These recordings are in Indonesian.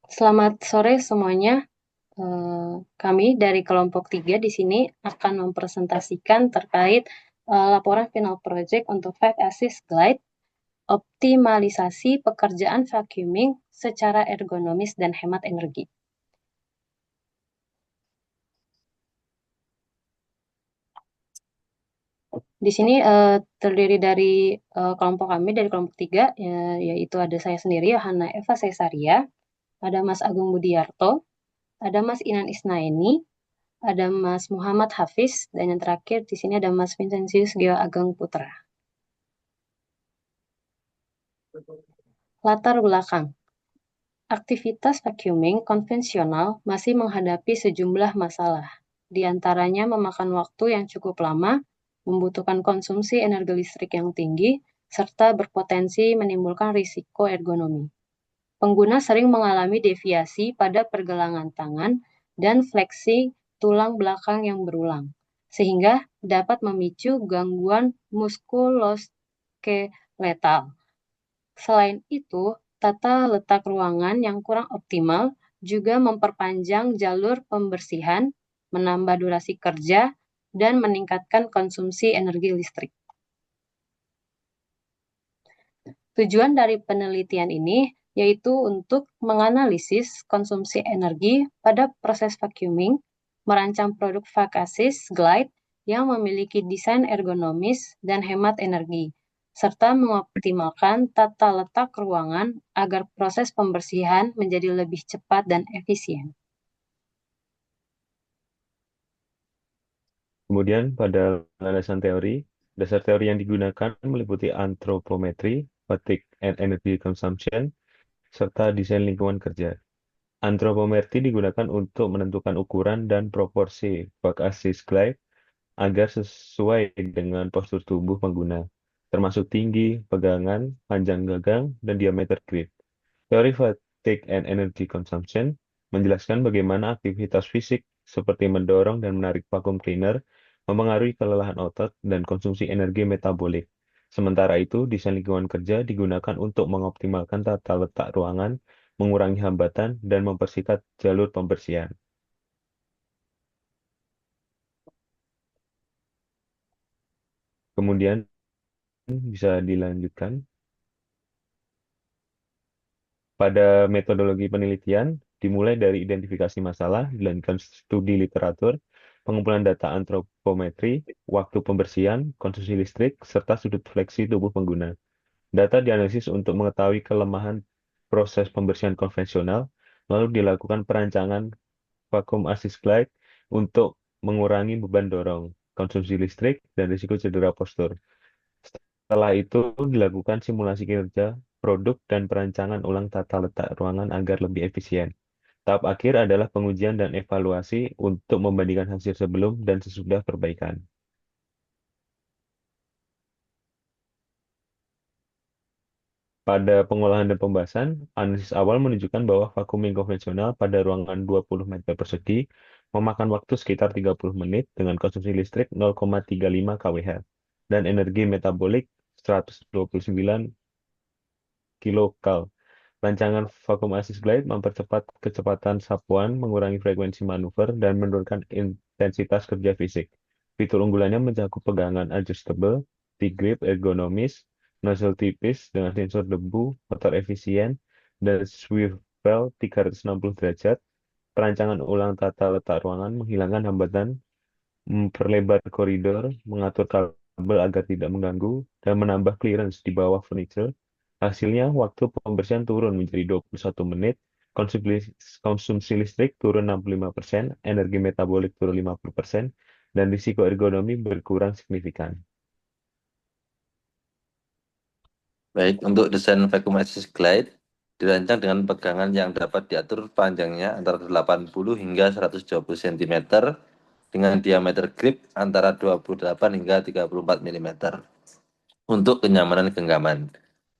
Selamat sore semuanya. Kami dari kelompok 3 di sini akan mempresentasikan terkait laporan final project untuk 5-axis glide, optimalisasi pekerjaan vacuuming secara ergonomis dan hemat energi. Di sini terdiri dari kelompok kami, dari kelompok 3, yaitu ada saya sendiri, Yohana Eva Cesaria, ada Mas Agung Budiarto, ada Mas Inan Isnaini, ada Mas Muhammad Hafiz, dan yang terakhir di sini ada Mas Vincentius Geo Ageng Putra. Latar belakang. Aktivitas vacuuming konvensional masih menghadapi sejumlah masalah. Di antaranya memakan waktu yang cukup lama, membutuhkan konsumsi energi listrik yang tinggi, serta berpotensi menimbulkan risiko ergonomi. Pengguna sering mengalami deviasi pada pergelangan tangan dan fleksi tulang belakang yang berulang, sehingga dapat memicu gangguan muskuloskeletal. Selain itu, tata letak ruangan yang kurang optimal juga memperpanjang jalur pembersihan, menambah durasi kerja, dan meningkatkan konsumsi energi listrik. Tujuan dari penelitian ini yaitu untuk menganalisis konsumsi energi pada proses vacuuming, merancang produk 5-axis glide yang memiliki desain ergonomis dan hemat energi, serta mengoptimalkan tata letak ruangan agar proses pembersihan menjadi lebih cepat dan efisien. Kemudian pada landasan teori, dasar teori yang digunakan meliputi antropometri, fatigue and energy consumption, serta desain lingkungan kerja. Antropometri digunakan untuk menentukan ukuran dan proporsi back-axis glide agar sesuai dengan postur tubuh pengguna, termasuk tinggi, pegangan, panjang gagang, dan diameter grip. Teori fatigue and energy consumption menjelaskan bagaimana aktivitas fisik seperti mendorong dan menarik vacuum cleaner mempengaruhi kelelahan otot dan konsumsi energi metabolik. Sementara itu, desain lingkungan kerja digunakan untuk mengoptimalkan tata letak ruangan, mengurangi hambatan, dan mempersingkat jalur pembersihan. Kemudian bisa dilanjutkan. Pada metodologi penelitian, dimulai dari identifikasi masalah, dilanjutkan studi literatur, pengumpulan data antropometri, waktu pembersihan, konsumsi listrik, serta sudut fleksi tubuh pengguna. Data dianalisis untuk mengetahui kelemahan proses pembersihan konvensional, lalu dilakukan perancangan vacuum assist glide untuk mengurangi beban dorong, konsumsi listrik, dan risiko cedera postur. Setelah itu dilakukan simulasi kinerja produk dan perancangan ulang tata letak ruangan agar lebih efisien. Tahap akhir adalah pengujian dan evaluasi untuk membandingkan hasil sebelum dan sesudah perbaikan. Pada pengolahan dan pembahasan, analisis awal menunjukkan bahwa vacuuming konvensional pada ruangan 20 meter persegi memakan waktu sekitar 30 menit dengan konsumsi listrik 0,35 kWh dan energi metabolik 129 kilokal. Rancangan vacuum assist glide mempercepat kecepatan sapuan, mengurangi frekuensi manuver, dan menurunkan intensitas kerja fisik. Fitur unggulannya mencakup pegangan adjustable, T-grip ergonomis, nozzle tipis dengan sensor debu, motor efisien, dan swivel 360 derajat. Perancangan ulang tata letak ruangan menghilangkan hambatan, memperlebar koridor, mengatur kabel agar tidak mengganggu, dan menambah clearance di bawah furniture. Hasilnya, waktu pembersihan turun menjadi 21 menit, konsumsi listrik turun 65%, energi metabolik turun 50%, dan risiko ergonomi berkurang signifikan. Baik, untuk desain vacuum assist glide dirancang dengan pegangan yang dapat diatur panjangnya antara 80 hingga 120 cm dengan diameter grip antara 28 hingga 34 mm untuk kenyamanan genggaman.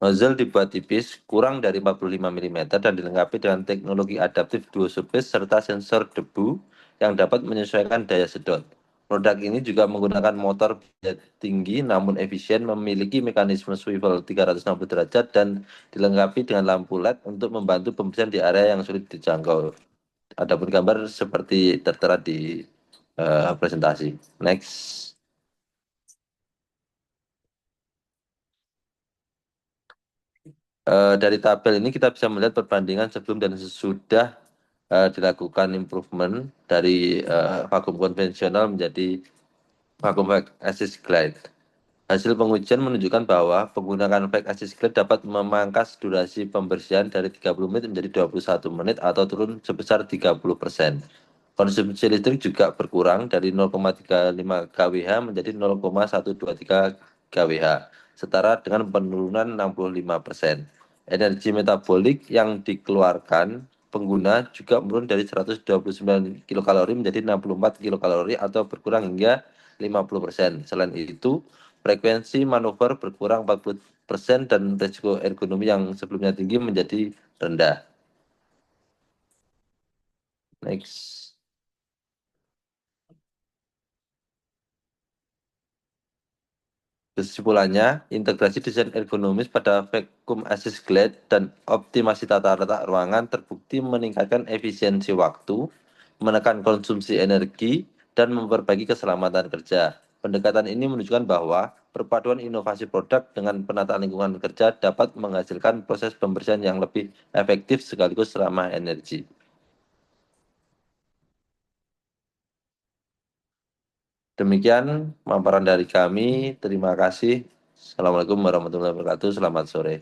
Nozzle dibuat tipis, kurang dari 45 mm dan dilengkapi dengan teknologi adaptif dual surface serta sensor debu yang dapat menyesuaikan daya sedot. Produk ini juga menggunakan motor biaya tinggi namun efisien, memiliki mekanisme swivel 360 derajat dan dilengkapi dengan lampu LED untuk membantu pembersihan di area yang sulit dijangkau. Adapun gambar seperti tertera di presentasi. Next. Dari tabel ini kita bisa melihat perbandingan sebelum dan sesudah dilakukan improvement dari vakum konvensional menjadi vakum assist glide. Hasil pengujian menunjukkan bahwa penggunaan fake assist glide dapat memangkas durasi pembersihan dari 30 menit menjadi 21 menit atau turun sebesar 30%. Konsumsi listrik juga berkurang dari 0,35 kWh menjadi 0,123 kWh, setara dengan penurunan 65%. Energi metabolik yang dikeluarkan pengguna juga menurun dari 129 kilokalori menjadi 64 kilokalori atau berkurang hingga 50%. Selain itu, frekuensi manuver berkurang 40% dan risiko ergonomi yang sebelumnya tinggi menjadi rendah. Next. Kesimpulannya, integrasi desain ergonomis pada vacuum assist glide dan optimasi tata letak ruangan terbukti meningkatkan efisiensi waktu, menekan konsumsi energi, dan memperbaiki keselamatan kerja. Pendekatan ini menunjukkan bahwa perpaduan inovasi produk dengan penataan lingkungan kerja dapat menghasilkan proses pembersihan yang lebih efektif sekaligus ramah energi. Demikian paparan dari kami. Terima kasih. Assalamualaikum warahmatullahi wabarakatuh. Selamat sore.